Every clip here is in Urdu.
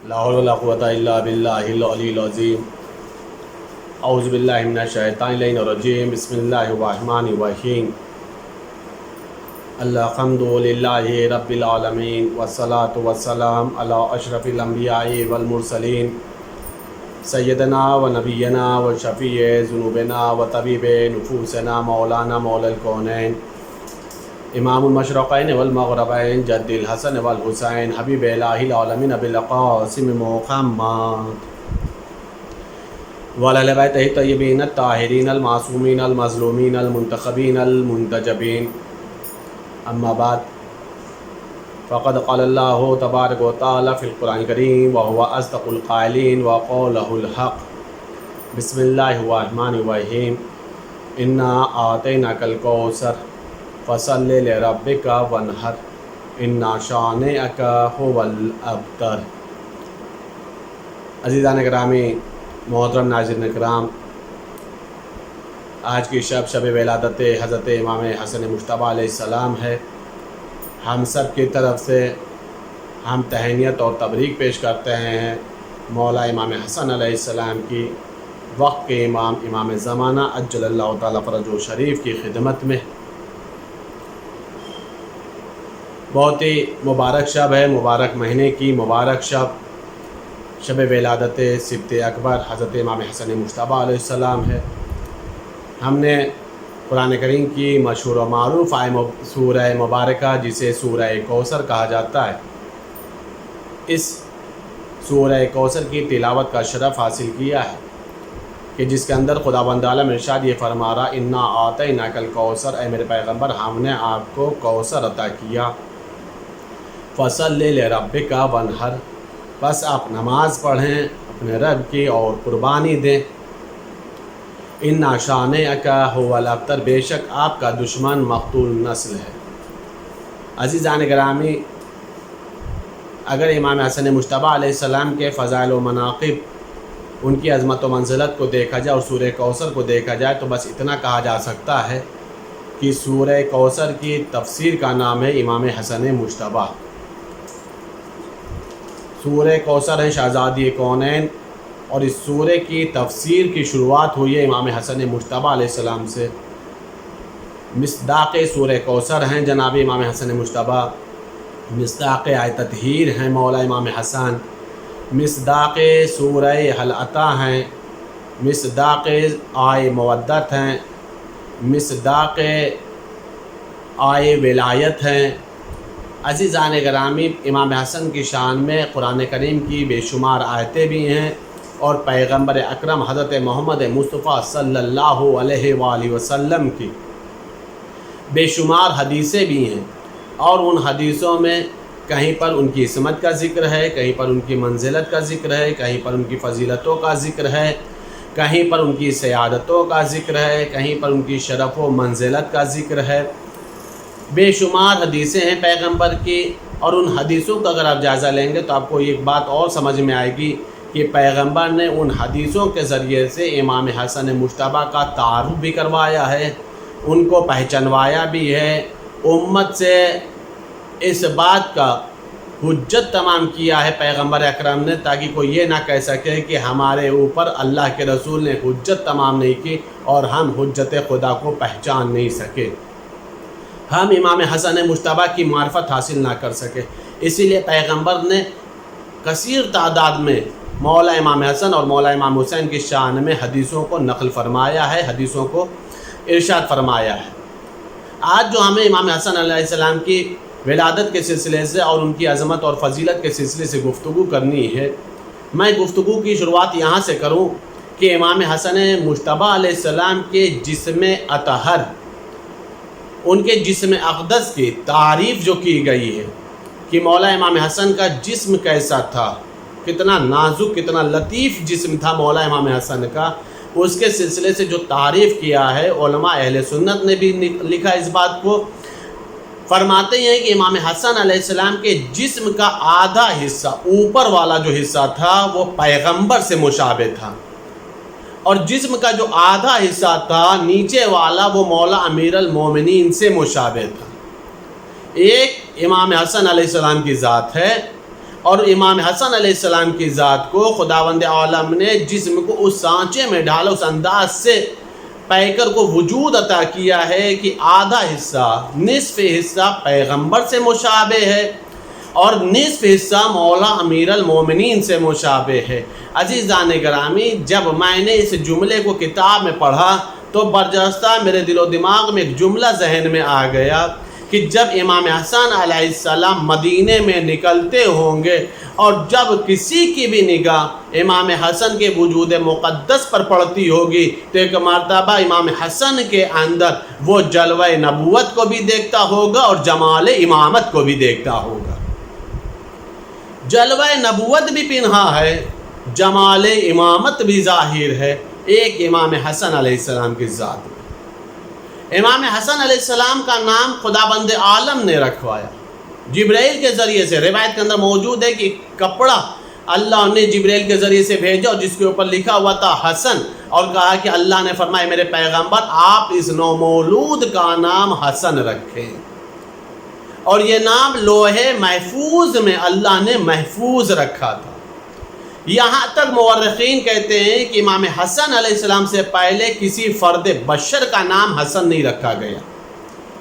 لا حول ولا قوة إلا بالله العلي العظيم أعوذ بالله من الشيطان الرجيم بسم الله الرحمن الرحيم الحمد لله رب العالمين والصلاة والسلام على أشرف الأنبياء والمرسلين سيدنا ونبينا وشفيع ذنوبنا وطبيب نفوسنا مولانا مولا الكونين امام المشرقین والمغربین جد الحسن والحسین حبیب الہ العالمین بالقاسم محمد وعلی بیتہ الطیبین الطاہرین المعصومین المظلومین المنتخبین المنتجبین اما بعد فقد قال اللہ تبارک و تعالی فی القرآن الکریم وهو اصدق القائلین وقولہ الحق بسم اللہ الرحمن الرحیم انا آتیناک الکوثر فصل لربک وانحر ان شانئک هو الابتر۔ عزیزان گرامی، محترم ناظرین کرام، آج کی شب ولادت حضرت امام حسن مجتبیٰ علیہ السلام ہے۔ ہم سب کی طرف سے ہم تہنیت اور تبریک پیش کرتے ہیں مولا امام حسن علیہ السلام کی وقت کے امام زمانہ عجل اللہ تعالیٰ فرجہ شریف کی خدمت میں۔ بہت ہی مبارک شب ہے، مبارک مہینے کی مبارک شب ولادت سبط اکبر حضرت امام حسن مجتبیٰ علیہ السلام ہے۔ ہم نے قرآن کریم کی مشہور و معروف سورہ مبارکہ جسے سورہ کوثر کہا جاتا ہے، اس سورہ کوثر کی تلاوت کا شرف حاصل کیا ہے کہ جس کے اندر خداوند عالم ارشاد یہ فرما رہا انا آتیناک الکوثر، اے میرے پیغمبر ہم نے آپ کو کوثر عطا کیا۔ فصل لربک وانحر، بس آپ نماز پڑھیں اپنے رب کی اور قربانی دیں۔ ان شانئک هو الابتر، بے شک آپ کا دشمن مقتول نسل ہے۔ عزیزان گرامی، اگر امام حسن مجتبیٰ علیہ السلام کے فضائل و مناقب، ان کی عظمت و منزلت کو دیکھا جائے اور سورہ کوثر کو دیکھا جائے تو بس اتنا کہا جا سکتا ہے کہ سورہ کوثر کی تفسیر کا نام ہے امام حسن مجتبیٰ۔ سورہ کوثر ہے شہزادی کونین، اور اس سورہ کی تفسیر کی شروعات ہوئی ہے امام حسن مجتبیٰ علیہ السلام سے۔ مصداق سورہ کوثر ہیں جناب امام حسن مجتبیٰ، مصداق آیت تطہیر ہیں مولا امام حسن، مصداق سورہ حل عطا ہیں، مصداق آئے مودت ہیں، مصداق آئے ولایت ہیں۔ عزیزان گرامی، امام حسن کی شان میں قرآن کریم کی بے شمار آیتیں بھی ہیں اور پیغمبر اکرم حضرت محمد مصطفیٰ صلی اللہ علیہ وآلہ وسلم کی بے شمار حدیثیں بھی ہیں، اور ان حدیثوں میں کہیں پر ان کی عصمت کا ذکر ہے، کہیں پر ان کی منزلت کا ذکر ہے، کہیں پر ان کی فضیلتوں کا ذکر ہے، کہیں پر ان کی سیادتوں کا ذکر ہے، کہیں پر ان کی شرف و منزلت کا ذکر ہے۔ بے شمار حدیثیں ہیں پیغمبر کی، اور ان حدیثوں کا اگر آپ جائزہ لیں گے تو آپ کو ایک بات اور سمجھ میں آئے گی کہ پیغمبر نے ان حدیثوں کے ذریعے سے امام حسن مجتبیٰ کا تعارف بھی کروایا ہے، ان کو پہچنوایا بھی ہے، امت سے اس بات کا حجت تمام کیا ہے پیغمبر اکرم نے، تاکہ کوئی یہ نہ کہہ سکے کہ ہمارے اوپر اللہ کے رسول نے حجت تمام نہیں کی اور ہم حجت خدا کو پہچان نہیں سکے، ہم امام حسن مجتبیٰ کی معرفت حاصل نہ کر سکے۔ اسی لیے پیغمبر نے کثیر تعداد میں مولا امام حسن اور مولا امام حسین کی شان میں حدیثوں کو نقل فرمایا ہے، حدیثوں کو ارشاد فرمایا ہے۔ آج جو ہمیں امام حسن علیہ السلام کی ولادت کے سلسلے سے اور ان کی عظمت اور فضیلت کے سلسلے سے گفتگو کرنی ہے، میں گفتگو کی شروعات یہاں سے کروں کہ امام حسن مجتبیٰ علیہ السلام کے جسم اطہر، ان کے جسم اقدس کی تعریف جو کی گئی ہے کہ مولا امام حسن کا جسم کیسا تھا، کتنا نازک کتنا لطیف جسم تھا مولا امام حسن کا، اس کے سلسلے سے جو تعریف کیا ہے علماء اہل سنت نے بھی لکھا اس بات کو۔ فرماتے ہیں کہ امام حسن علیہ السلام کے جسم کا آدھا حصہ، اوپر والا جو حصہ تھا وہ پیغمبر سے مشابہ تھا، اور جسم کا جو آدھا حصہ تھا نیچے والا وہ مولا امیر المومنین سے مشابہ تھا۔ ایک امام حسن علیہ السلام کی ذات ہے اور امام حسن علیہ السلام کی ذات کو خداوند عالم نے جسم کو اس سانچے میں ڈالا، اس انداز سے پیکر کو وجود عطا کیا ہے کہ آدھا حصہ، نصف حصہ پیغمبر سے مشابہ ہے اور نصف حصہ مولا امیر المومنین سے مشابہ ہے۔ عزیزان گرامی، جب میں نے اس جملے کو کتاب میں پڑھا تو برجستہ میرے دل و دماغ میں ایک جملہ ذہن میں آ گیا کہ جب امام حسن علیہ السلام مدینے میں نکلتے ہوں گے اور جب کسی کی بھی نگاہ امام حسن کے وجود مقدس پر پڑتی ہوگی تو ایک مرتبہ امام حسن کے اندر وہ جلوہ نبوت کو بھی دیکھتا ہوگا اور جمال امامت کو بھی دیکھتا ہوگا۔ جلوہ نبوت بھی پنہا ہے، جمال امامت بھی ظاہر ہے ایک امام حسن علیہ السلام کی ذات میں۔ امام حسن علیہ السلام کا نام خداوند عالم نے رکھوایا جبرائیل کے ذریعے سے۔ روایت کے اندر موجود ہے کہ کپڑا اللہ نے جبرائیل کے ذریعے سے بھیجا اور جس کے اوپر لکھا ہوا تھا حسن، اور کہا کہ اللہ نے فرمایا میرے پیغمبر آپ اس نومولود کا نام حسن رکھیں، اور یہ نام لوح محفوظ میں اللہ نے محفوظ رکھا تھا۔ یہاں تک مورخین کہتے ہیں کہ امام حسن علیہ السلام سے پہلے کسی فرد بشر کا نام حسن نہیں رکھا گیا۔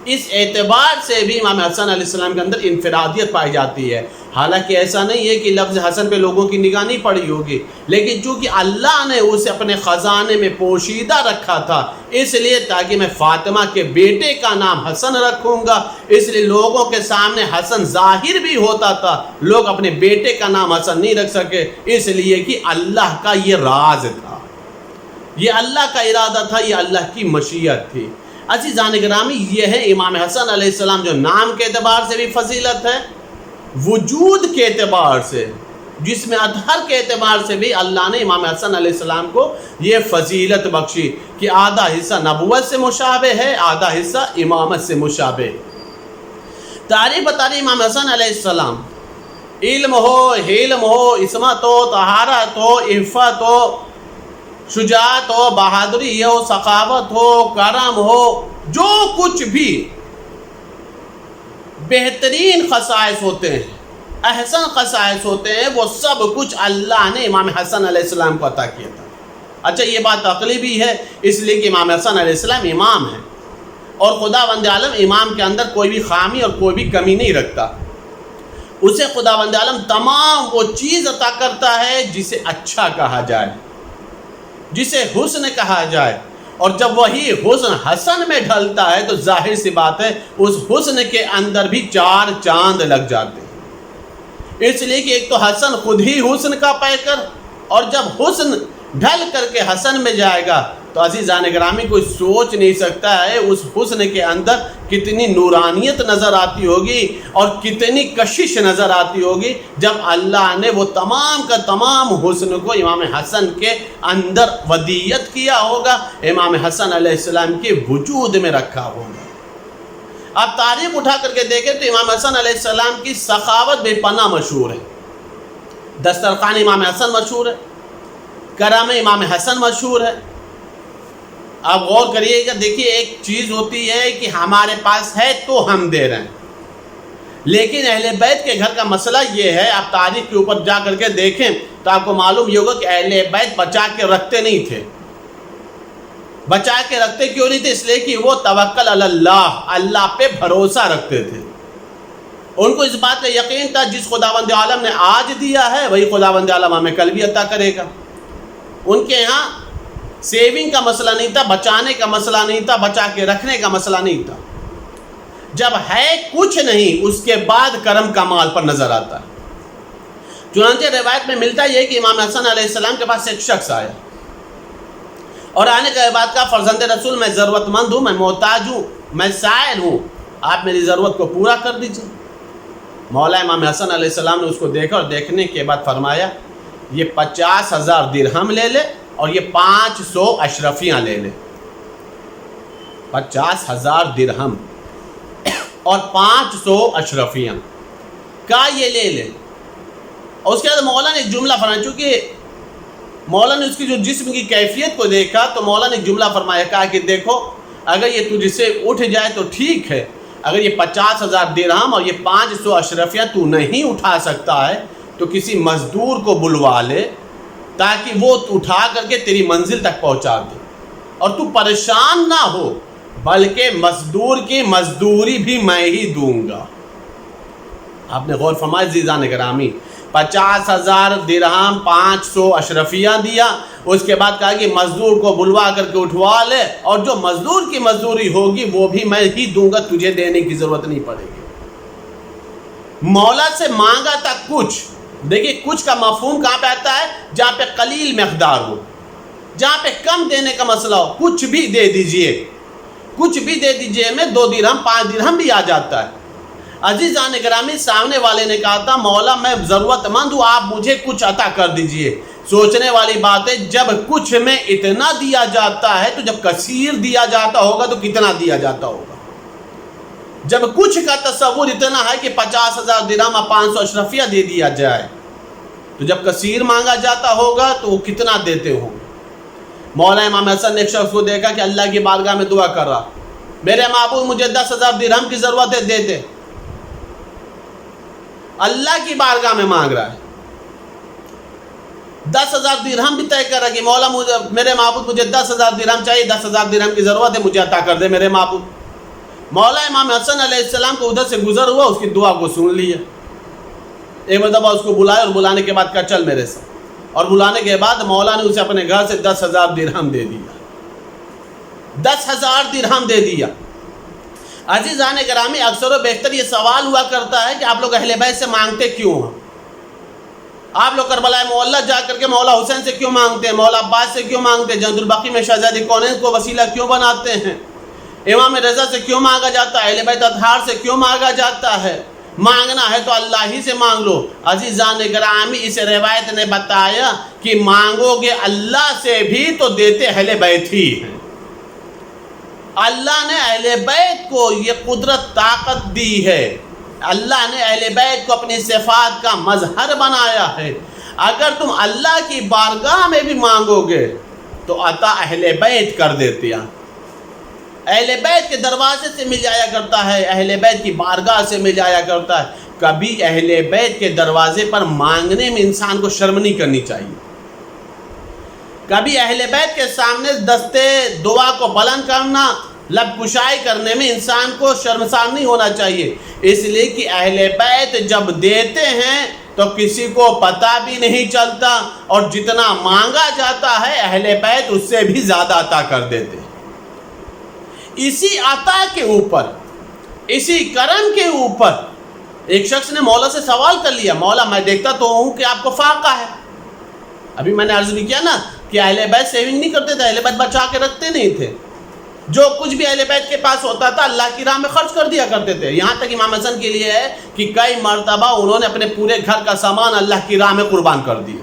اس اعتبار سے بھی امام حسن علیہ السلام کے اندر انفرادیت پائی جاتی ہے۔ حالانکہ ایسا نہیں ہے کہ لفظ حسن پہ لوگوں کی نگاہ نہیں پڑی ہوگی، لیکن چونکہ اللہ نے اسے اپنے خزانے میں پوشیدہ رکھا تھا، اس لیے تاکہ میں فاطمہ کے بیٹے کا نام حسن رکھوں گا، اس لیے لوگوں کے سامنے حسن ظاہر بھی ہوتا تھا، لوگ اپنے بیٹے کا نام حسن نہیں رکھ سکے، اس لیے کہ اللہ کا یہ راز تھا، یہ اللہ کا ارادہ تھا، یہ اللہ کی مشیت تھی۔ عزیزان گرامی، یہ ہے امام حسن علیہ السلام جو نام کے اعتبار سے بھی فضیلت ہے، وجود کے اعتبار سے، جسم اطہر کے اعتبار سے بھی اللہ نے امام حسن علیہ السلام کو یہ فضیلت بخشی کہ آدھا حصہ نبوت سے مشابہ ہے، آدھا حصہ امامت سے مشابہ۔ تعریف بتا رہی امام حسن علیہ السلام، علم ہو، حلم ہو، عصمت ہو، طہارت ہو، عفت ہو، شجاعت ہو، بہادری ہو، سخاوت ہو، کرم ہو، جو کچھ بھی بہترین خصائص ہوتے ہیں، احسن خصائص ہوتے ہیں، وہ سب کچھ اللہ نے امام حسن علیہ السلام کو عطا کیا تھا۔ اچھا، یہ بات عقلی بھی ہے، اس لیے کہ امام حسن علیہ السلام امام ہے اور خداوند عالم امام کے اندر کوئی بھی خامی اور کوئی بھی کمی نہیں رکھتا۔ اسے خداوند عالم تمام وہ چیز عطا کرتا ہے جسے اچھا کہا جائے، جسے حسن کہا جائے، اور جب وہی حسن حسن میں ڈھلتا ہے تو ظاہر سی بات ہے اس حسن کے اندر بھی چار چاند لگ جاتے ہیں۔ اس لیے کہ ایک تو حسن خود ہی حسن کا پیکر، اور جب حسن ڈھل کر کے حسن میں جائے گا تو عزیزان گرامی کوئی سوچ نہیں سکتا ہے اس حسن کے اندر کتنی نورانیت نظر آتی ہوگی اور کتنی کشش نظر آتی ہوگی جب اللہ نے وہ تمام کا تمام حسن کو امام حسن کے اندر ودیت کیا ہوگا، امام حسن علیہ السلام کے وجود میں رکھا ہوگا۔ آپ تاریخ اٹھا کر کے دیکھیں تو امام حسن علیہ السلام کی سخاوت بے پناہ مشہور ہے، دسترخوان امام حسن مشہور ہے، کرم امام حسن مشہور ہے۔ آپ غور کریے گا، دیکھیے ایک چیز ہوتی ہے کہ ہمارے پاس ہے تو ہم دے رہے ہیں، لیکن اہل بیت کے گھر کا مسئلہ یہ ہے، آپ تاریخ کے اوپر جا کر کے دیکھیں تو آپ کو معلوم یہ ہوگا کہ اہل بیت بچا کے رکھتے نہیں تھے۔ بچا کے رکھتے کیوں نہیں تھے؟ اس لیے کہ وہ توکل علی اللہ، اللہ پہ بھروسہ رکھتے تھے۔ ان کو اس بات کا یقین تھا جس خداوند عالم نے آج دیا ہے وہی خداوند عالم ہمیں کل بھی عطا کرے گا۔ ان کے یہاں سیونگ کا مسئلہ نہیں تھا، بچانے کا مسئلہ نہیں تھا، بچا کے رکھنے کا مسئلہ نہیں تھا۔ جب ہے کچھ نہیں اس کے بعد کرم کا مال پر نظر آتا ہے۔ چنانچہ روایت میں ملتا یہ کہ امام حسن علیہ السلام کے پاس ایک شخص آیا اور آنے کے بعد کہا، فرزند رسول میں ضرورت مند ہوں، میں محتاج ہوں، میں سائل ہوں، آپ میری ضرورت کو پورا کر دیجیے۔ مولا امام حسن علیہ السلام نے اس کو دیکھا اور دیکھنے کے بعد فرمایا، یہ 50,000 درہم لے لے اور یہ 500 اشرفیاں لے لے۔ 50,000 درہم اور 500 اشرفیاں کا یہ لے لے۔ اور اس کے بعد مولا نے ایک جملہ فرمایا، چونکہ مولا نے اس کی جو جسم کی کیفیت کو دیکھا تو مولا نے ایک جملہ فرمایا، کہا کہ دیکھو اگر یہ تجھ سے اٹھ جائے تو ٹھیک ہے، اگر یہ 50,000 درہم اور یہ 500 اشرفیاں تو نہیں اٹھا سکتا ہے تو کسی مزدور کو بلوا لے تاکہ وہ اٹھا کر کے تیری منزل تک پہنچا دے، اور تو پریشان نہ ہو، بلکہ مزدور کی مزدوری بھی میں ہی دوں گا۔ آپ نے غور فرمایا عزیزان گرامی، 50,000 درہم 500 اشرفیہ دیا، اس کے بعد کہا کہ مزدور کو بلوا کر کے اٹھوا لے، اور جو مزدور کی مزدوری ہوگی وہ بھی میں ہی دوں گا، تجھے دینے کی ضرورت نہیں پڑے گی۔ مولا سے مانگا تھا کچھ، دیکھیے کچھ کا مفہوم کہاں پہ آتا ہے؟ جہاں پہ قلیل مقدار ہو، جہاں پہ کم دینے کا مسئلہ ہو، کچھ بھی دے دیجئے، کچھ بھی دے دیجئے میں 2 درہم 5 درہم بھی آ جاتا ہے۔ عزیزان گرامی، سامنے والے نے کہا تھا مولا میں ضرورت مند ہوں، آپ مجھے کچھ عطا کر دیجئے۔ سوچنے والی بات ہے، جب کچھ میں اتنا دیا جاتا ہے تو جب کثیر دیا جاتا ہوگا تو کتنا دیا جاتا ہوگا؟ جب کچھ کا تصور اتنا ہے کہ 50,000 درہم 500 اشرفیہ دے دیا جائے، تو جب کثیر مانگا جاتا ہوگا تو وہ کتنا دیتے ہوں گے؟ مولا امام حسن نے ایک شخص کو دیکھا کہ اللہ کی بارگاہ میں دعا کر رہا، میرے معبود مجھے 10,000 درہم کی ضرورت ہے، دے دے۔ اللہ کی بارگاہ میں مانگ رہا ہے، 10,000 درہم بھی طے کر رہا کہ مولا میرے معبود مجھے 10,000 درہم چاہیے، 10,000 درہم کی ضرورت ہے، مجھے عطا کر دے میرے معبود۔ مولا امام حسن علیہ السلام کو ادھر سے گزر ہوا، اس کی دعا کو سن لیا، ایک مرتبہ اس کو بلائے، اور بلانے کے بعد کہا چل میرے ساتھ، اور بلانے کے بعد مولا نے اسے اپنے گھر سے 10,000 درہم دے دیا، 10,000 درہم دے دیا۔ عزیزان گرامی، اکثر و بیشتر یہ سوال ہوا کرتا ہے کہ آپ لوگ اہل بیت سے مانگتے کیوں ہیں؟ آپ لوگ کربلا معلی جا کر کے مولا حسین سے کیوں مانگتے ہیں؟ مولا عباس سے کیوں مانگتے ہیں؟ جنت البقیع میں شہزادی کونین کو وسیلہ کیوں بناتے ہیں؟ امام رضا سے کیوں مانگا جاتا ہے؟ اہل بیت اطہار سے کیوں مانگا جاتا ہے؟ مانگنا ہے تو اللہ ہی سے مانگ لو۔ عزیزان گرامی، اس روایت نے بتایا کہ مانگو گے اللہ سے بھی تو دیتے اہل بیت ہی ہیں۔ اللہ نے اہل بیت کو یہ قدرت طاقت دی ہے، اللہ نے اہل بیت کو اپنی صفات کا مظہر بنایا ہے۔ اگر تم اللہ کی بارگاہ میں بھی مانگو گے تو عطا اہل بیت کر دیتے ہیں۔ اہل بیت کے دروازے سے مل جایا کرتا ہے، اہل بیت کی بارگاہ سے مل جایا کرتا ہے۔ کبھی اہل بیت کے دروازے پر مانگنے میں انسان کو شرم نہیں کرنی چاہیے، کبھی اہل بیت کے سامنے دستے دعا کو بلند کرنا، لب کشائی کرنے میں انسان کو شرمسار نہیں ہونا چاہیے، اس لیے کہ اہل بیت جب دیتے ہیں تو کسی کو پتہ بھی نہیں چلتا، اور جتنا مانگا جاتا ہے اہل بیت اس سے بھی زیادہ عطا کر دیتے ہیں۔ اسی عطا کے اوپر، اسی کرم کے اوپر ایک شخص نے مولا سے سوال کر لیا، مولا میں دیکھتا تو ہوں کہ آپ کو فاقہ ہے۔ ابھی میں نے عرض بھی کیا نا کہ اہل بیت سیونگ نہیں کرتے تھے، اہل بیت بچا کے رکھتے نہیں تھے، جو کچھ بھی اہل بیت کے پاس ہوتا تھا اللہ کی راہ میں خرچ کر دیا کرتے تھے۔ یہاں تک امام حسن کے لیے ہے کہ کئی مرتبہ انہوں نے اپنے پورے گھر کا سامان اللہ کی راہ میں قربان کر دیا،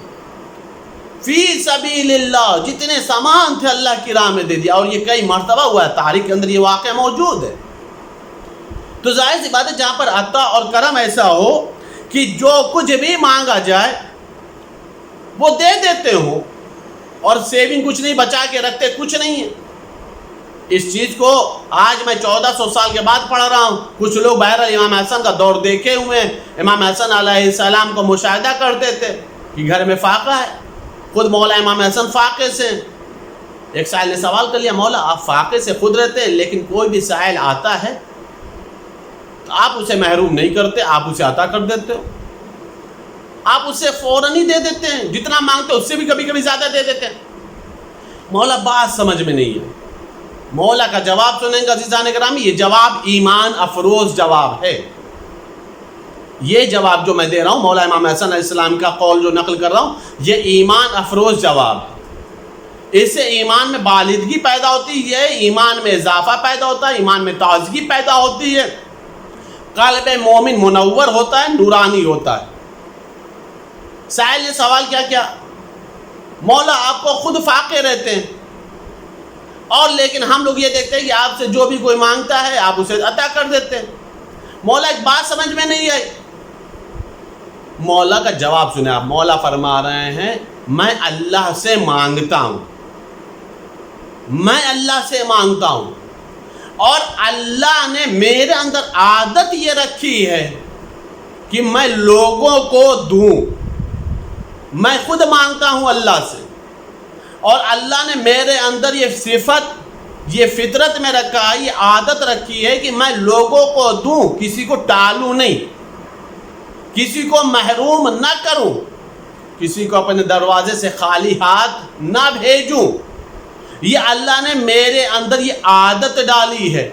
فی سبیل اللہ، جتنے سامان تھے اللہ کی راہ میں دے دیا، اور یہ کئی مرتبہ ہوا ہے، تاریخ کے اندر یہ واقعہ موجود ہے۔ تو ظاہر سی بات ہے جہاں پر عطا اور کرم ایسا ہو کہ جو کچھ بھی مانگا جائے وہ دے دیتے ہو، اور سیونگ کچھ نہیں، بچا کے رکھتے کچھ نہیں ہے۔ اس چیز کو آج میں 1400 سال کے بعد پڑھ رہا ہوں۔ کچھ لوگ بہرحال امام حسن کا دور دیکھے ہوئے ہیں، امام حسن علیہ السلام کو مشاہدہ کرتے تھے کہ گھر میں فاقہ ہے، خود مولا امام حسن فاقے سے۔ ایک سائل نے سوال کر لیا، مولا آپ فاقے سے خود رہتے ہیں، لیکن کوئی بھی سائل آتا ہے تو آپ اسے محروم نہیں کرتے، آپ اسے عطا کر دیتے ہو، آپ اسے فوراً ہی دے دیتے ہیں، جتنا مانگتے اس سے بھی کبھی کبھی زیادہ دے دیتے ہیں۔ مولا بات سمجھ میں نہیں ہے۔ مولا کا جواب سنیں گے عزیزان گرامی، یہ جواب ایمان افروز جواب ہے۔ یہ جواب جو میں دے رہا ہوں، مولا امام حسن علیہ السلام کا قول جو نقل کر رہا ہوں، یہ ایمان افروز جواب ہے۔ اس سے ایمان میں بالغی پیدا ہوتی ہے، ایمان میں اضافہ پیدا ہوتا ہے، ایمان میں تازگی پیدا ہوتی ہے، قلب مومن منور ہوتا ہے، نورانی ہوتا ہے۔ سائل نے سوال کیا مولا آپ کو خود فاقے رہتے ہیں، اور لیکن ہم لوگ یہ دیکھتے ہیں کہ آپ سے جو بھی کوئی مانگتا ہے آپ اسے عطا کر دیتے ہیں۔ مولا ایک بات سمجھ میں نہیں آئی۔ مولا کا جواب سنیں آپ، مولا فرما رہے ہیں میں اللہ سے مانگتا ہوں، میں اللہ سے مانگتا ہوں، اور اللہ نے میرے اندر عادت یہ رکھی ہے کہ میں لوگوں کو دوں، میں خود مانگتا ہوں اللہ سے، اور اللہ نے میرے اندر یہ صفت، یہ فطرت میں رکھا ہے، یہ عادت رکھی ہے کہ میں لوگوں کو دوں، کسی کو ٹالوں نہیں، کسی کو محروم نہ کروں، کسی کو اپنے دروازے سے خالی ہاتھ نہ بھیجوں۔ یہ اللہ نے میرے اندر یہ عادت ڈالی ہے۔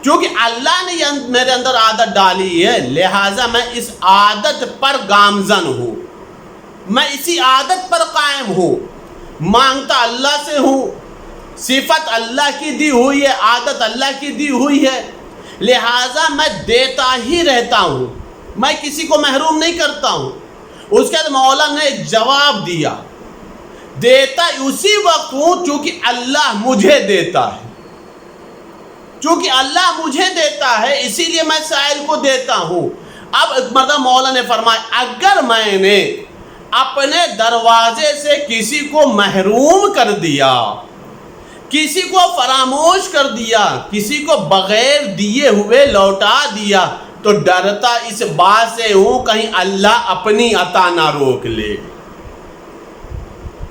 چونکہ اللہ نے یہ میرے اندر عادت ڈالی ہے، لہٰذا میں اس عادت پر گامزن ہوں، میں اسی عادت پر قائم ہوں، مانگتا اللہ سے ہوں، صفت اللہ کی دی ہوئی ہے، عادت اللہ کی دی ہوئی ہے، لہٰذا میں دیتا ہی رہتا ہوں، میں کسی کو محروم نہیں کرتا ہوں۔ اس کے بعد مولا نے جواب دیا، دیتا اسی وقت ہوں چونکہ اللہ مجھے دیتا ہے، چونکہ اللہ مجھے دیتا ہے اسی لیے میں سائل کو دیتا ہوں۔ اب مطلب مولا نے فرمایا اگر میں نے اپنے دروازے سے کسی کو محروم کر دیا، کسی کو فراموش کر دیا، کسی کو بغیر دیے ہوئے لوٹا دیا، تو ڈرتا اس بات سے ہوں کہیں اللہ اپنی عطا نہ روک لے،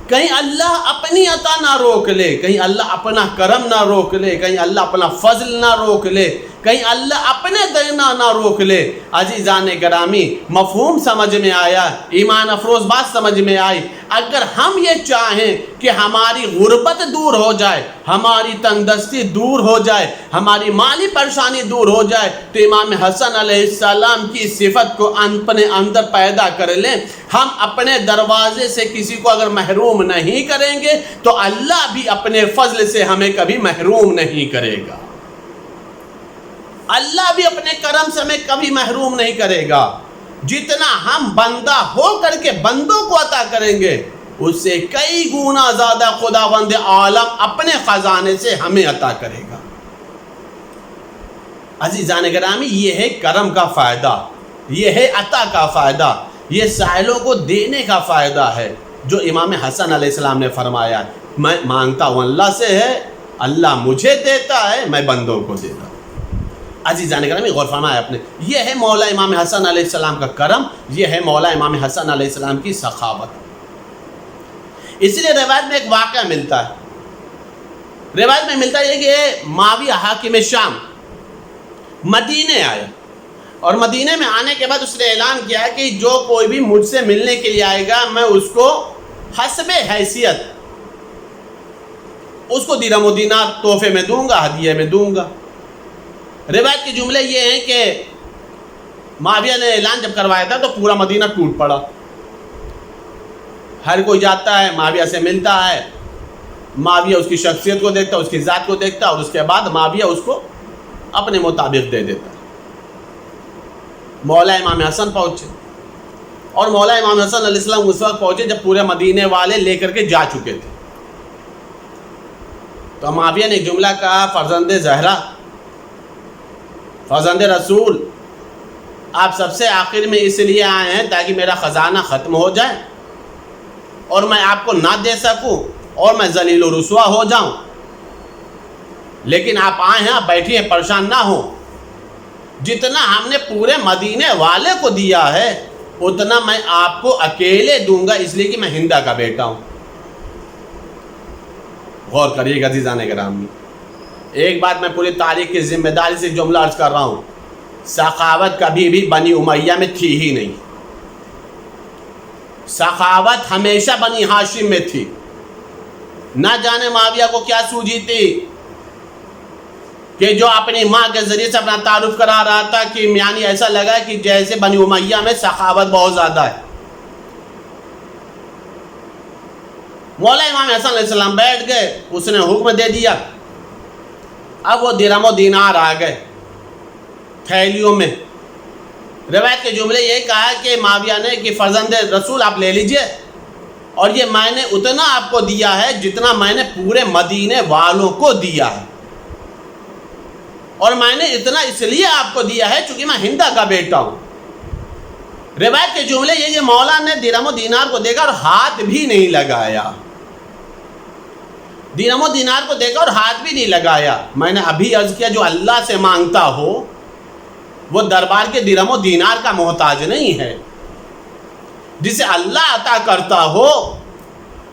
کہیں اللہ اپنی عطا نہ روک لے، کہیں اللہ اپنا کرم نہ روک لے، کہیں اللہ اپنا فضل نہ روک لے، کہیں اللہ اپنے دینا نہ روک لے۔ عزیزان گرامی، مفہوم سمجھ میں آیا، ایمان افروز بات سمجھ میں آئی۔ اگر ہم یہ چاہیں کہ ہماری غربت دور ہو جائے، ہماری تنگ دستی دور ہو جائے، ہماری مالی پریشانی دور ہو جائے، تو امام حسن علیہ السلام کی صفت کو اپنے اندر پیدا کر لیں۔ ہم اپنے دروازے سے کسی کو اگر محروم نہیں کریں گے تو اللہ بھی اپنے فضل سے ہمیں کبھی محروم نہیں کرے گا، اللہ بھی اپنے کرم سے ہمیں کبھی محروم نہیں کرے گا۔ جتنا ہم بندہ ہو کر کے بندوں کو عطا کریں گے، اس سے کئی گنا زیادہ خداوند عالم اپنے خزانے سے ہمیں عطا کرے گا۔ عزیزان گرامی، یہ ہے کرم کا فائدہ، یہ ہے عطا کا فائدہ، یہ سائلوں کو دینے کا فائدہ ہے جو امام حسن علیہ السلام نے فرمایا، میں مانگتا ہوں اللہ سے ہے، اللہ مجھے دیتا ہے، میں بندوں کو دیتا ہوں۔ عزیزان گرامی، غور فرمائے اپنے، یہ ہے مولا امام حسن علیہ السلام کا کرم، یہ ہے مولا امام حسن علیہ السلام کی سخاوت۔ اسی لیے روایت میں ایک واقعہ ملتا ہے، روایت میں ملتا ہے کہ معاویہ حاکم شام مدینے آیا، اور مدینے میں آنے کے بعد اس نے اعلان کیا کہ جو کوئی بھی مجھ سے ملنے کے لیے آئے گا میں اس کو حسب حیثیت اس کو درہم و دینار تحفے میں دوں گا، ہدیے میں دوں گا۔ روایت کے جملے یہ ہیں کہ معاویہ نے اعلان جب کروایا تھا تو پورا مدینہ ٹوٹ پڑا، ہر کوئی جاتا ہے معاویہ سے ملتا ہے، معاویہ اس کی شخصیت کو دیکھتا ہے، اس کی ذات کو دیکھتا ہے، اور اس کے بعد معاویہ اس کو اپنے مطابق دے دیتا ہے۔ مولا امام حسن پہنچے، اور مولا امام حسن علیہ السلام اس وقت پہنچے جب پورے مدینے والے لے کر کے جا چکے تھے۔ تو معاویہ نے ایک جملہ کہا، فرزند زہرا، فرزند رسول، آپ سب سے آخر میں اس لیے آئے ہیں تاکہ میرا خزانہ ختم ہو جائے اور میں آپ کو نہ دے سکوں اور میں ذلیل و رسوا ہو جاؤں، لیکن آپ آئے ہیں، آپ بیٹھیے، پریشان نہ ہوں، جتنا ہم نے پورے مدینے والے کو دیا ہے اتنا میں آپ کو اکیلے دوں گا، اس لیے کہ میں ہندا کا بیٹا ہوں۔ غور کریے گا عزیزان گرامی، ایک بات میں پوری تاریخ کی ذمہ داری سے جملہ عرض کر رہا ہوں، سخاوت کبھی بھی بنی امیہ میں تھی ہی نہیں، سخاوت ہمیشہ بنی ہاشم میں تھی۔ نہ جانے معاویہ کو کیا سوجی تھی کہ جو اپنی ماں کے ذریعے سے اپنا تعارف کرا رہا تھا کہ یعنی ایسا لگا کہ جیسے بنی امیہ میں سخاوت بہت زیادہ ہے۔ مولا امام حسن علیہ السلام بیٹھ گئے، اس نے حکم دے دیا، اب وہ درہم و دینار آ گئے تھیلیوں میں۔ روایت کے جملے یہ کہا کہ معاویہ نے کہ فرزند رسول آپ لے لیجئے، اور یہ میں نے اتنا آپ کو دیا ہے جتنا میں نے پورے مدینے والوں کو دیا ہے، اور میں نے اتنا اس لیے آپ کو دیا ہے چونکہ میں ہندا کا بیٹا ہوں۔ روایت کے جملے یہ کہ مولا نے درہم و دینار کو دیکھا اور ہاتھ بھی نہیں لگایا، درہم و دینار کو دیکھا اور ہاتھ بھی نہیں لگایا۔ میں نے ابھی عرض کیا جو اللہ سے مانگتا ہو وہ دربار کے درہم و دینار کا محتاج نہیں ہے، جسے اللہ عطا کرتا ہو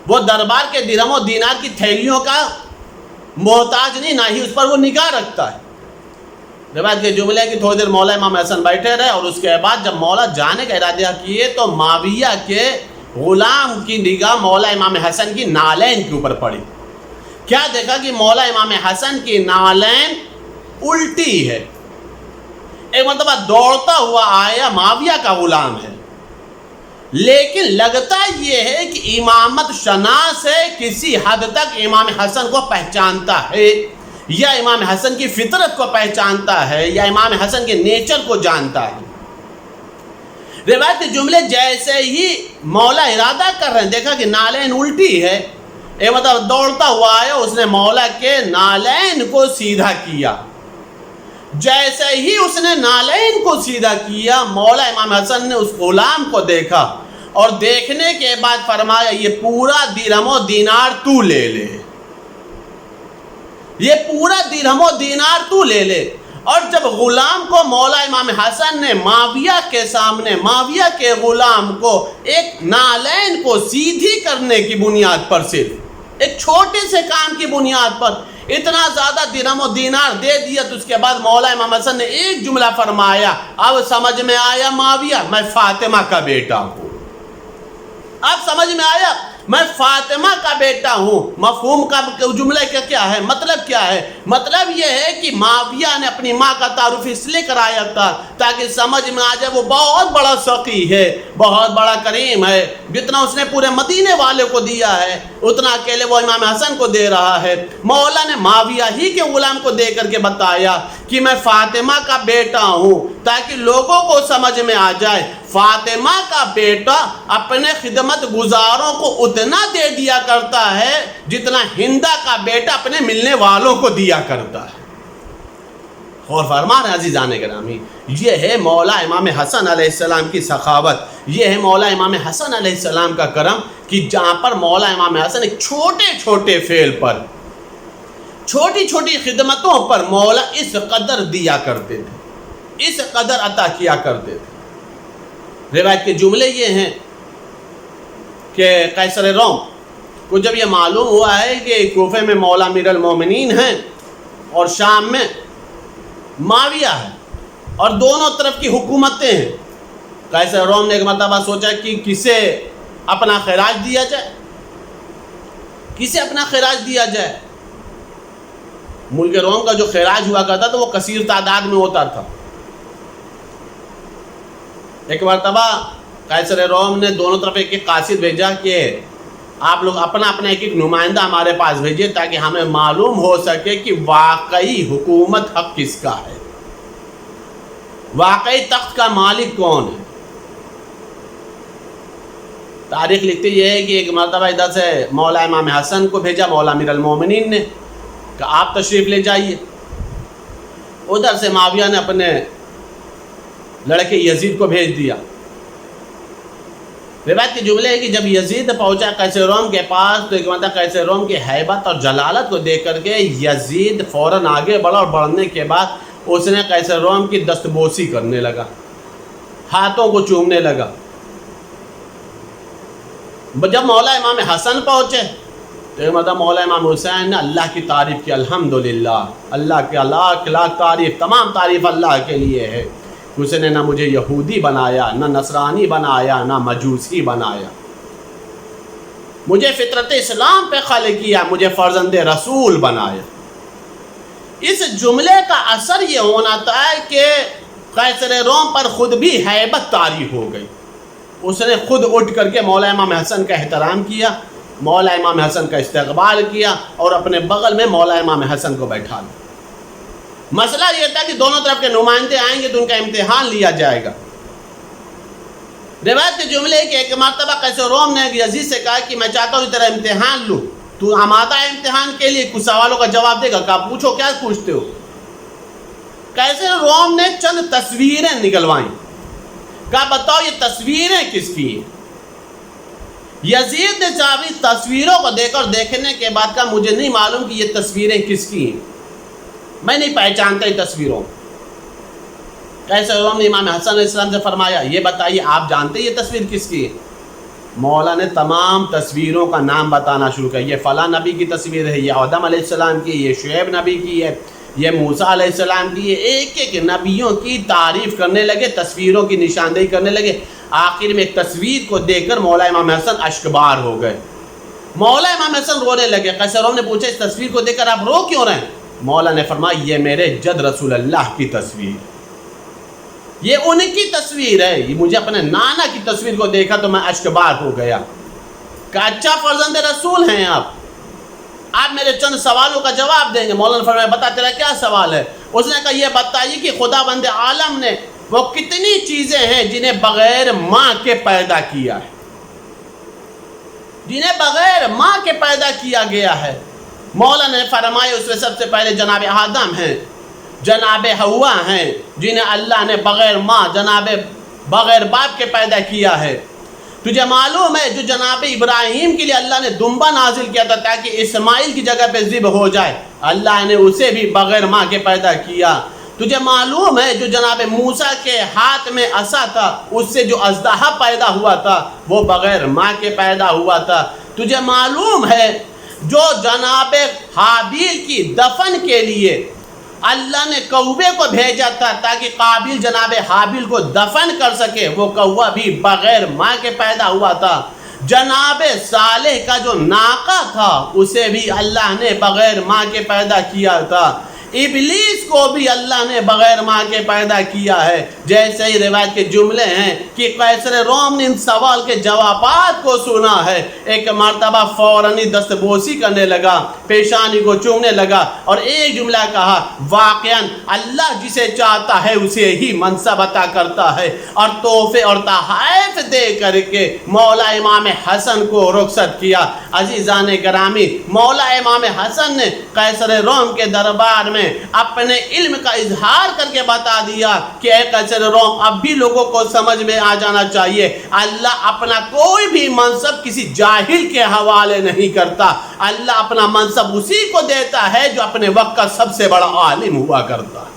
وہ دربار کے درہم و دینار کی تھیلیوں کا محتاج نہیں، نہ ہی اس پر وہ نگاہ رکھتا ہے۔ روایت کے جملے کی تھوڑی دیر مولا امام حسن بیٹھے رہے اور اس کے بعد جب مولا جانے کا ارادہ کیے تو معاویہ کے غلام کی نگاہ مولا امام حسن کی نالین کے اوپر پڑی۔ کیا دیکھا کہ مولا امام حسن کی نالین الٹی ہے۔ ایک مرتبہ دوڑتا ہوا آیا، معاویہ کا غلام ہے، لیکن لگتا یہ ہے کہ امامت شناس ہے، کسی حد تک امام حسن کو پہچانتا ہے، یا امام حسن کی فطرت کو پہچانتا ہے، یا امام حسن کے نیچر کو جانتا ہے۔ روایت کے جملے جیسے ہی مولا ارادہ کر رہے ہیں، دیکھا کہ نالین الٹی ہے، ایک مطلب دوڑتا ہوا آیا، اس نے مولا کے نالین کو سیدھا کیا۔ جیسے ہی اس نے نالین کو سیدھا کیا، مولا امام حسن نے اس غلام کو دیکھا اور دیکھنے کے بعد فرمایا یہ پورا درہم و دینار تو لے لے، یہ پورا درہم و دینار تو لے لے۔ اور جب غلام کو مولا امام حسن نے معاویہ کے سامنے، معاویہ کے غلام کو ایک نالین کو سیدھی کرنے کی بنیاد پر، صرف ایک چھوٹے سے کام کی بنیاد پر اتنا زیادہ درہم و دینار دے دیا، تو اس کے بعد مولا امام حسن نے ایک جملہ فرمایا، اب سمجھ میں آیا معاویہ میں فاطمہ کا بیٹا ہوں، اب سمجھ میں آیا میں فاطمہ کا بیٹا ہوں۔ مفہوم کا جملے کا کیا ہے، مطلب کیا ہے؟ مطلب یہ ہے کہ معاویہ نے اپنی ماں کا تعارف اس لیے کرایا تھا تاکہ سمجھ میں آ جائے وہ بہت بڑا سخی ہے، بہت بڑا کریم ہے، جتنا اس نے پورے مدینے والے کو دیا ہے اتنا اکیلے وہ امام حسن کو دے رہا ہے۔ مولا نے معاویہ ہی کے غلام کو دے کر کے بتایا کہ میں فاطمہ کا بیٹا ہوں، تاکہ لوگوں کو سمجھ میں آ جائے فاطمہ کا بیٹا اپنے خدمت گزاروں کو اتنا دے دیا کرتا ہے جتنا ہندہ کا بیٹا اپنے ملنے والوں کو دیا کرتا ہے۔ اور فرمان عزیزان گرامی، یہ ہے مولا امام حسن علیہ السلام کی سخاوت، یہ ہے مولا امام حسن علیہ السلام کا کرم، کہ جہاں پر مولا امام حسن ایک چھوٹے چھوٹے فعل پر، چھوٹی چھوٹی خدمتوں پر مولا اس قدر دیا کرتے تھے، اس قدر عطا کیا کرتے تھے۔ روایت کے جملے یہ ہیں کہ قیصر روم کو جب یہ معلوم ہوا ہے کہ کوفے میں مولا امیر المومنین ہیں اور شام میں معاویہ ہے اور دونوں طرف کی حکومتیں ہیں، قیصر روم نے ایک مرتبہ سوچا کہ کسے اپنا خراج دیا جائے، کسے اپنا خراج دیا جائے۔ ملک روم کا جو خراج ہوا کرتا تھا وہ کثیر تعداد میں ہوتا تھا۔ ایک مرتبہ قیصر روم نے دونوں طرف ایک ایک قاصد بھیجا کہ آپ لوگ اپنا اپنا ایک ایک نمائندہ ہمارے پاس بھیجیے تاکہ ہمیں معلوم ہو سکے کہ واقعی حکومت حق کس کا ہے، واقعی تخت کا مالک کون ہے۔ تاریخ لکھتی یہ ہے کہ ایک مرتبہ ادھر سے مولا امام حسن کو بھیجا مولا امیر المومنین نے کہ آپ تشریف لے جائیے، ادھر سے معاویہ نے اپنے لڑکے یزید کو بھیج دیا۔ روایت کے جملے ہے کہ جب یزید پہنچا قیصر روم کے پاس تو ایک مرتبہ قیصر روم کی ہیبت اور جلالت کو دیکھ کر کے یزید فوراً آگے بڑھا، اور بڑھنے کے بعد اس نے قیصر روم کی دستبوسی کرنے لگا، ہاتھوں کو چومنے لگا۔ جب مولا امام حسن پہنچے تو ایک مرتبہ مولا امام حسین نے اللہ کی تعریف کی، الحمدللہ، اللہ کے لاکھ لاکھ تعریف، تمام تعریف اللہ کے لیے ہے، اس نے نہ مجھے یہودی بنایا، نہ نصرانی بنایا، نہ مجوسی بنایا، مجھے فطرت اسلام پہ خلق کیا، مجھے فرزند رسول بنایا۔ اس جملے کا اثر یہ ہونا تھا کہ قیصر روم پر خود بھی ہیبت طاری ہو گئی، اس نے خود اٹھ کر کے مولا امام حسن کا احترام کیا، مولا امام حسن کا استقبال کیا اور اپنے بغل میں مولا امام حسن کو بیٹھا لیا۔ مسئلہ یہ تھا کہ دونوں طرف کے نمائندے آئیں گے تو ان کا امتحان لیا جائے گا۔ روایت کے جملے کہ ایک مرتبہ قیصر روم نے یزید سے کہا کہ میں چاہتا ہوں تیرا امتحان لوں، تو آمادہ ہے امتحان کے لیے؟ کچھ سوالوں کا جواب دے گا؟ کہا پوچھو، کیا پوچھتے ہو؟ قیصر روم نے چند تصویریں نکلوائیں، کہا بتاؤ یہ تصویریں کس کی ہیں؟ یزید نے چاہی تصویروں کو دیکھ اور دیکھنے کے بعد کہا مجھے نہیں معلوم کہ یہ تصویریں کس کی ہیں، میں نہیں پہچانتا یہ تصویروں۔ قیصر روم نے امام حسن علیہ السلام سے فرمایا یہ بتائیے آپ جانتے یہ تصویر کس کی ہے؟ مولا نے تمام تصویروں کا نام بتانا شروع کیا. یہ فلاں نبی کی تصویر ہے، یہ آدم علیہ السلام کی، یہ شعیب نبی کی ہے، یہ موسیٰ علیہ السلام کی. یہ ایک ایک نبیوں کی تعریف کرنے لگے، تصویروں کی نشاندہی کرنے لگے. آخر میں ایک تصویر کو دیکھ کر مولا امام حسن اشکبار ہو گئے. مولا امام حسن رونے لگے. قیصر روم نے پوچھا اس تصویر کو دیکھ کر آپ رو کیوں رہے ہیں؟ مولا نے فرمایا یہ میرے جد رسول اللہ کی تصویر، یہ ان کی تصویر ہے. یہ مجھے اپنے نانا کی تصویر کو دیکھا تو میں اشکبار ہو گیا. کہ اچھا فرزند رسول ہیں آپ میرے چند سوالوں کا جواب دیں گے؟ مولا نے فرمایا بتا تیرا کیا سوال ہے؟ اس نے کہا یہ بتائیے کہ خدا بند عالم نے وہ کتنی چیزیں ہیں جنہیں بغیر ماں کے پیدا کیا ہے، جنہیں بغیر ماں کے پیدا کیا گیا ہے. مولا نے فرمایا اس میں سب سے پہلے جناب آدم ہیں، جناب حوا ہیں، جنہیں اللہ نے بغیر ماں جناب بغیر باپ کے پیدا کیا ہے. تجھے معلوم ہے جو جناب ابراہیم کے لیے اللہ نے دمبا نازل کیا تھا تاکہ اسماعیل کی جگہ پہ ذبح ہو جائے، اللہ نے اسے بھی بغیر ماں کے پیدا کیا. تجھے معلوم ہے جو جناب موسیٰ کے ہاتھ میں عصا تھا اس سے جو اژدہا پیدا ہوا تھا وہ بغیر ماں کے پیدا ہوا تھا. تجھے معلوم ہے جو جناب حابیل کی دفن کے لیے اللہ نے کوے کو بھیجا تھا تاکہ قابیل جناب حابیل کو دفن کر سکے، وہ کوہ بھی بغیر ماں کے پیدا ہوا تھا. جناب صالح کا جو ناقہ تھا اسے بھی اللہ نے بغیر ماں کے پیدا کیا تھا. ابلیس کو بھی اللہ نے بغیر ماں کے پیدا کیا ہے. جیسے ہی روایت کے جملے ہیں کہ قیصر روم نے ان سوال کے جوابات کو سنا ہے، ایک مرتبہ فوراً دست بوسی کرنے لگا، پیشانی کو چومنے لگا اور ایک جملہ کہا واقعاً اللہ جسے چاہتا ہے اسے ہی منصب عطا کرتا ہے. اور تحفے اور تحائف دے کر کے مولا امام حسن کو رخصت کیا. عزیزان گرامی، مولا امام حسن نے قیصر روم کے دربار میں اپنے علم کا اظہار کر کے بتا دیا کہ اے قیصر روم اب بھی لوگوں کو سمجھ میں آ جانا چاہیے، اللہ اپنا کوئی بھی منصب کسی جاہل کے حوالے نہیں کرتا. اللہ اپنا منصب اسی کو دیتا ہے جو اپنے وقت کا سب سے بڑا عالم ہوا کرتا ہے.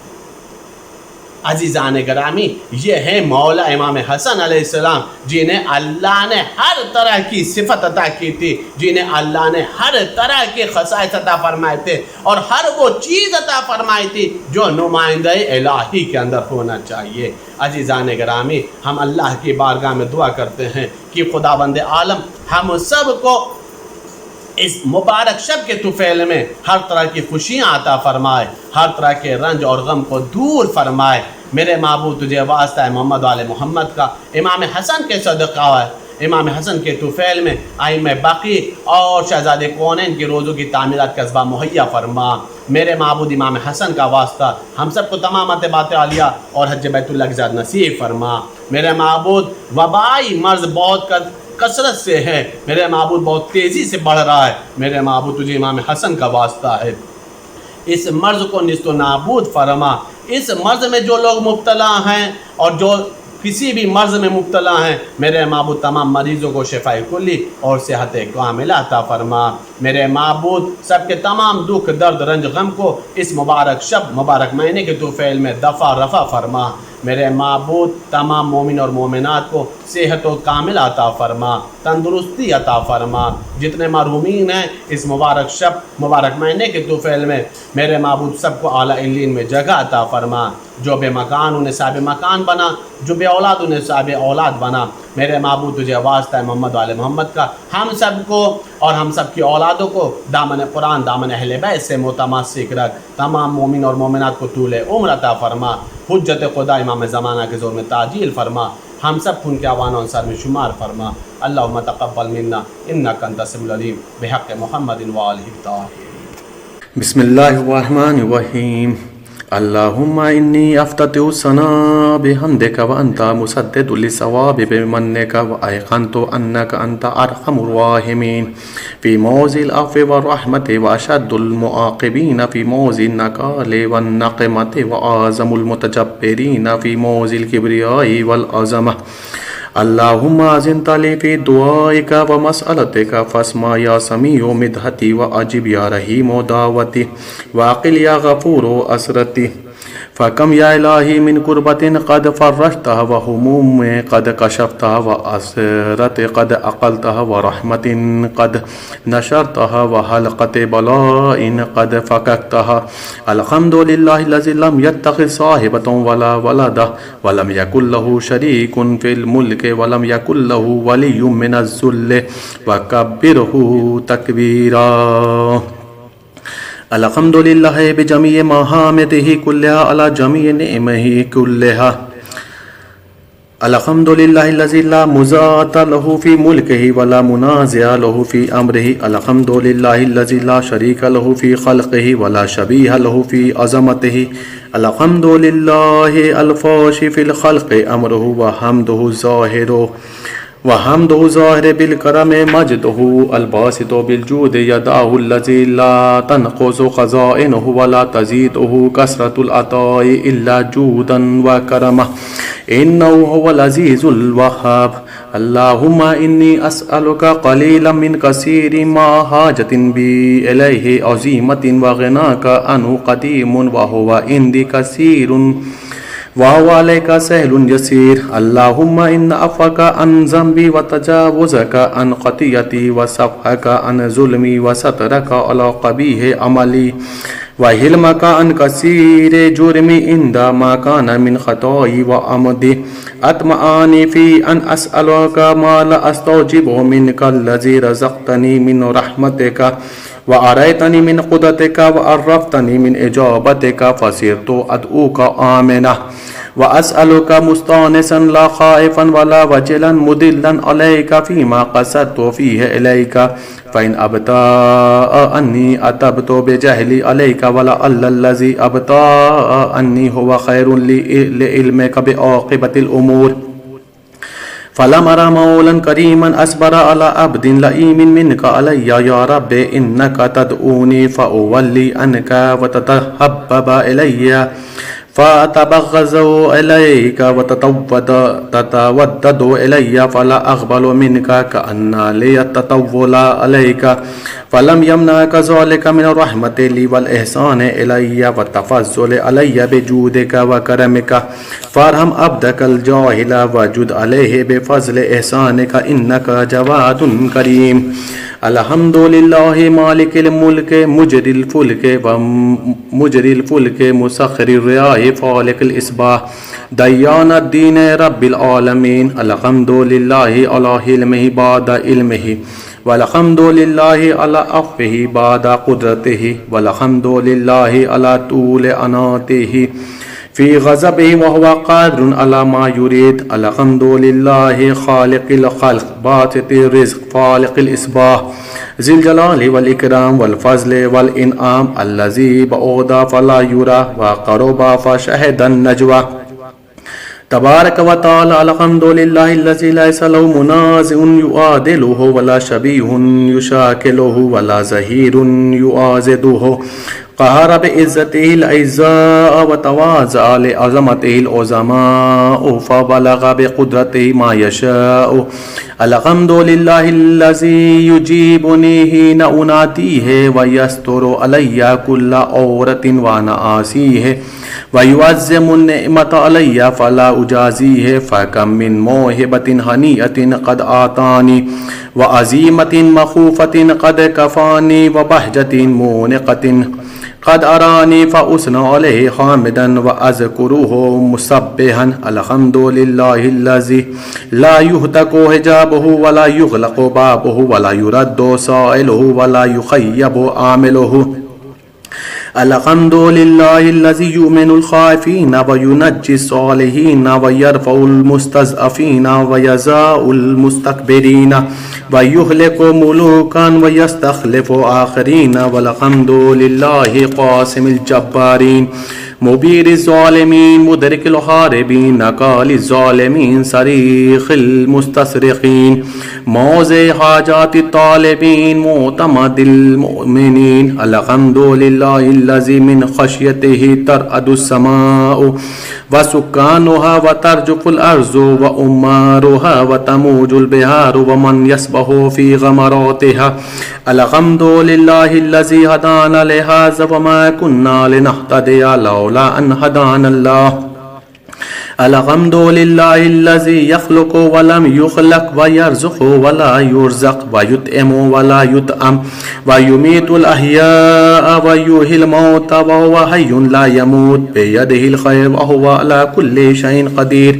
عزیزان گرامی، یہ ہے مولا امام حسن علیہ السلام جنہیں اللہ نے ہر طرح کی صفت عطا کی تھی، جنہیں اللہ نے ہر طرح کے خصائص عطا فرمائے تھے اور ہر وہ چیز عطا فرمائی تھی جو نمائندہ الہی کے اندر ہونا چاہیے. عزیزان گرامی، ہم اللہ کی بارگاہ میں دعا کرتے ہیں کہ خداوند عالم ہم سب کو اس مبارک شب کے طفیل میں ہر طرح کی خوشیاں عطا فرمائے، ہر طرح کے رنج اور غم کو دور فرمائے. میرے معبود تجھے واسطہ ہے محمد و آل محمد کا، امام حسن کے صدقہ ہے، امام حسن کے طفیل میں ائمہ باقی اور شہزادے کونین کی روزوں کی تعمیرات کا اسباب مہیا فرما. میرے معبود امام حسن کا واسطہ ہم سب کو تمام اتباعات عالیہ اور حج بیت اللہ کی زیارت نصیب فرما. میرے معبود وبائی مرض بہت کثرت سے ہے، میرے معبود بہت تیزی سے بڑھ رہا ہے. میرے معبود تجھے امام حسن کا واسطہ ہے، اس مرض کو نیست و نابود فرما. اس مرض میں جو لوگ مبتلا ہیں اور جو کسی بھی مرض میں مبتلا ہیں، میرے معبود تمام مریضوں کو شفاء کلی اور صحت کاملہ عطا فرما. میرے معبود سب کے تمام دکھ درد رنج غم کو اس مبارک شب مبارک مہینے کے طفیل میں دفع رفع فرما. میرے معبود تمام مومن اور مومنات کو صحت و کامل عطا فرما، تندرستی عطا فرما. جتنے محرومین ہیں اس مبارک شب مبارک مہینے کے طفیل میں، میرے معبود سب کو اعلیٰ علین میں جگہ عطا فرما. جو بے مکان انہیں صاحب مکان بنا، جو بے اولاد انہیں صاحب اولاد بنا. میرے معبود تجھے واسطہ ہے محمد و آل محمد کا، ہم سب کو اور ہم سب کی اولادوں کو دامن قرآن دامن اہل بیت سے متمسک رکھ. تمام مومن اور مومنات کو طول عمر عطا فرما. حجت خدا امام زمانہ کے زور میں تعجیل فرما. ہم سب کو ان کے اعوان و انصار میں شمار فرما. اللہم تقبل منا انک انت السمیع العلیم بحق محمد و آلہ الطاہرین. بسم اللہ الرحمن الرحیم. اللہم انی افتتح الثناء بحمدک وانت مسدد للصواب بمنک وایقنت انک انت ارحم الراحمین فی موضع العفو والرحمت واشد المعاقبین فی موضع النکال والنقمت واعظم المتجبرین فی موضع الکبریاء والعظمہ. اللہم اذنت لی فی دعائک و مسئلتک فاسمع یا سمیع مدحتی و عجب یا رحیم دعوتی واقل یا غفور اسرتی فكم يا إلهي من كربة قد فرجتها وهموم قد كشفتها وأسرة قد أقلتها ورحمة قد نشرتها وحلقة بلاء قد فككتها. الحمد لله الذي لم يتخذ صاحبة ولا ولد ولم يكن له شريك في الملك ولم يكن له ولي من الذل وكبره تكبيرا. الحمد لله بجميع محامده كلها على جميع نعمه كلها. الحمد لله الذي لا مزاة له في ملكه ولا منازع له في أمره. الحمد لله الذي لا شريك له في خلقه ولا شبيه له في عظمته. الحمد لله الفاشي في الخلق أمره وحمده ظاهر بالكرم مجده الباسط بالجود يداه الذي لا تنقص خزائنه ولا تزيده كثرة العطاء إلا جودا وكرمه إنه هو العزيز الوهاب. اللهم إني أسألك قليلا من كثير ما حاجة بي إليه عظيمة وغناك عنه قديم وهو عندي كثير وهو عليك سهل يسير. اللهم إن عفوك عن ذنبي وتجاوزك عن خطيئتي وصفحك عن ظلمي وسترك على قبيح عملي وحلمك عن كثير جرمي عند ما كان من خطاي وعمدي أطمعني في أن أسألك ما لا أستوجبه منك الذي رزقتني من رحمتك وأريتني من قدرتك وعرفتني من إجابتك فصرت أدعوك آمنا وأسألك مستانسا لا خائفا ولا وجلا مدلا عليك فيما قصدت فيه إليك. فإن أبطأ أني أتبت بجهلي عليك ولعل الذي أبطأ أني هو خير لعلمك بعاقبة الأمور. فلم أرى مولا كريما أصبر على عبد لئيم منك علي يا رب إنك تدعوني فأولي عنك وتتحبب إلي فأتبغض إليك وتتودد إلي فلا أقبل منك كأن لي التطول عليك. فلم يمنعك ذلك من الرحمة لي والإحسان إلي والتفضل علي بجودك وكرمك. فارحم عبدك الجاهل وجد عليه بفضل إحسانك إنك جواد كريم. الحمد لله مالك الملك مجري الفلك مسخر الرياح فالق الإصباح ديان الدين رب العالمين. الحمد لله على حلمه بعد علمه والحمد لله على عفوه بعد قدرته والحمد لله على طول أناته في غضبه وهو قادر على ما يريد. الحمد لله خالق الخلق باسط الرزق فالق الإصباح ذي الجلال والإكرام والفضل والإنعام الذي بعد فلا يرى وقرب فشهد النجوى. تبارك وتعالى. الحمد لله الذي ليس له منازع يعادله ولا شبيه يشاكله ولا زهير يعازده. قهر بعزته الأعزاء وتواضع لعظمته العظماء فبلغ بقدرته ما يشاء. الحمد لله الذي يجيبني حين أناديه ويستر علي كل عورة وأنا آسيه ويعظم النعمة علي فلا أجازيه. فكم من موهبة هنيئة قد أعطاني وعزيمة مخوفة قد كفاني وبهجة مونقة قد أراني فأثنى عليه حامدا وأذكره مسبحا. الحمد لله الذي لا يهتك حجابه ولا يغلق بابه ولا يرد سائله ولا يخيب عامله. الحمد لله الذي يؤمن الخائفين وينجي الصالحين ويرفع المستضعفين ويزاء المستكبرين ويهلك ملوكا ويستخلف آخرين. والحمد لله قاسم الجبارين مبير الظالمين مدرك الحاربين نقال الظالمين صريخ المستصرخين موضع حاجات الطالبين معتمد المؤمنين. الحمد لله الذي من خشيته ترعد السماء وسكانها وترجف الأرض وأمارها وتموج البحار ومن يسبح في غمراتها. الحمد لله الذي هدانا لهذا وما كنا لنهتدي لولا على أن هدانا الله. الحمد لله الذي يخلق ولم يخلق ويرزق ولا يرزق ويطعم ولا يطعم ويميت الأحياء ويحيي الموت وهو حي لا يموت بيده الخير وهو على كل شيء قدير.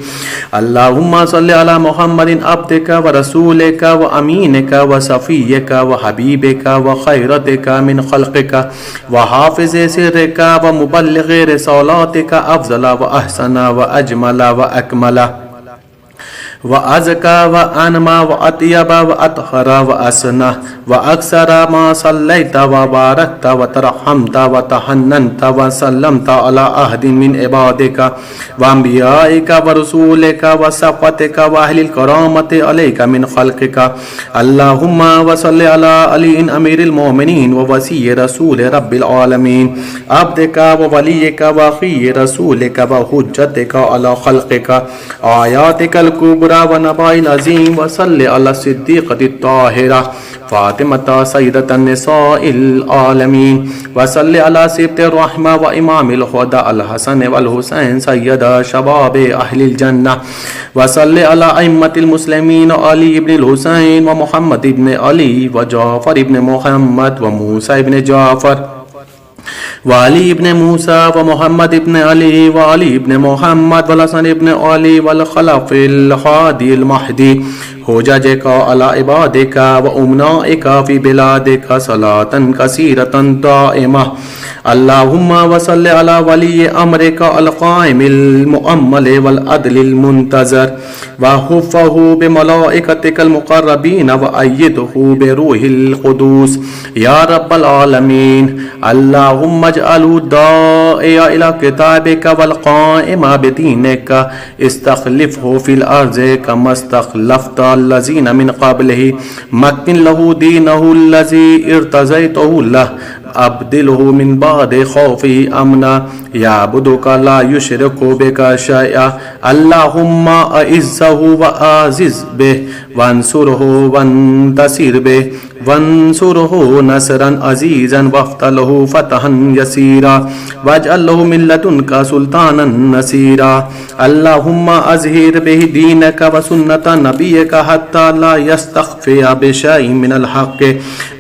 اللهم صل على محمد عبدك ورسولك وأمينك وصفيك وحبيبك وخيرتك من خلقك وحافظ سرك ومبلغ رسالاتك أفضل وأحسن وأجمل وأكمل وأزكى وأنمى وأطيب وأطهر وأسنى وأكثر ما صليت وباركت وترحمت وتحننت وسلمت على أحد من عبادك وأنبيائك ورسولك وصفوتك وأهل الكرامة عليك من خلقك. اللهم وصل على علي أمير المؤمنين ووصي رسول رب العالمين عبدك ووليك وأخي رسولك وحجتك على خلقك آياتك الكبرى ونبأ العظيم. وصل على الصديقة الطاهرة فاطمة سيدة النساء العالمين. وصل على سبط الرحمة وإمام الهدى الحسن والحسين سيد شباب أهل الجنة. وصل على أئمة المسلمين علي بن الحسين ومحمد بن علي وجعفر بن محمد وموسى بن جعفر وعلي بن موسى ومحمد بن علي وعلي بن محمد والحسن بن علي والخلف الهادي المهدي حججك على عبادك وأمنائك في بلادك صلاة كثيرة دائمة. اللهم وصل على ولي أمرك القائم المؤمل والعدل المنتظر وحفه بملائكتك المقربين وأيده بروح القدوس يا رب العالمين. اللهم اجعله الداعي إلى كتابك والقائم بدينك استخلفه في الأرض كما استخلفت الذين من قبله. مكن له دينه الذي ارتضيته له أبدله من بعد خوفه أمنا يعبدك لا يشرك بك شيئا. اللهم أعزه وأعزز به وانصره وانتصر به وانصره نصرا عزيزا وافتح له فتحا يسيرا واجعل له من لدنك سلطانا نصيرا. اللهم أظهر به دينك وسنة نبيك حتى لا يستخفي بشيء من الحق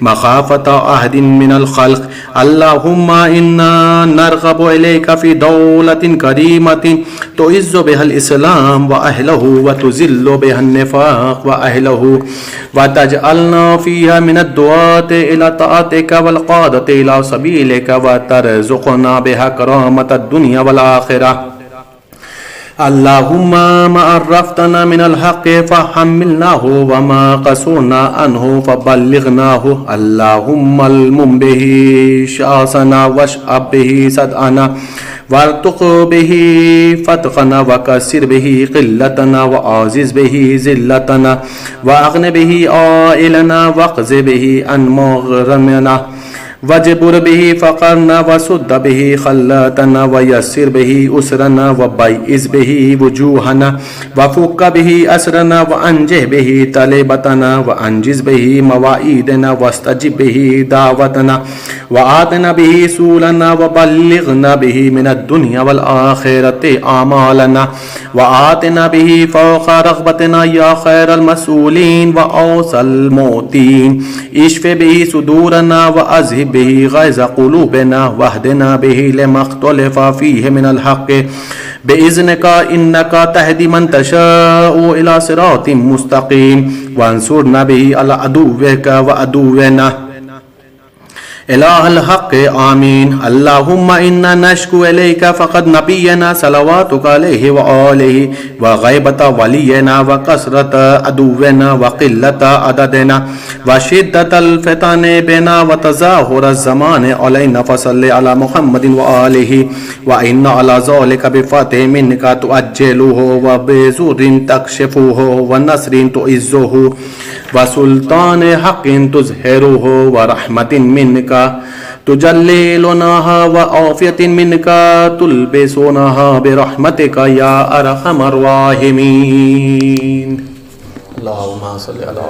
مخافة أحد من الخلق. اللهم إنا نرغب إليك في دولة كريمة تعز بها الإسلام وأهله وتذل بها النفاق وأهله وتجعلنا فيها من الدعاة إلى طاعتك والقادة إلى سبيلك وترزقنا بها كرامة الدنيا والآخرة. اللهم ما عرفتنا من الحق فحملناه وما قصرنا عنه فبلغناه. اللهم المم به شاسنا واشعب به صدعنا وارتق به فتقنا وكسر به قلتنا وعزز به زلتنا واغن به عائلنا واقض به عن مغرمنا وجبر به فقرنا وسد به خلاتنا ويسر به أسرنا وبيئس به وجوهنا وفك به أسرنا وأنجه به طلبتنا وأنجز به مواعيدنا واستجب به دعوتنا وآتنا به سولنا وبلغنا به من الدنيا والآخرة أعمالنا وآتنا به فوق رغبتنا يا خير المسؤولين وأوصى الموتين. اشف به صدورنا وأذهب به غيظ قلوبنا واهدنا به لما اختلف فيه من الحق بإذنك إنك تهدي من تشاء إلى صراط مستقيم. وانصرنا به على عدوك وعدونا إله الحق آمين. اللهم إنا نشكو إليك فقد نبينا صلواتك عليه وآله وغيبة ولينا وكثرة عدونا وقلة عددنا وشدة الفتن بنا وتظاهر الزمان علينا فصل على محمد وآله. وإن على ذلك بفتح منك تؤجله وبزور تكشفه ونصر تعزه وسلطان حق تظهره ورحمة منك تجللناها وعافية منك تلبسونها برحمتك يا أرحم الراحمين. اللهم صل على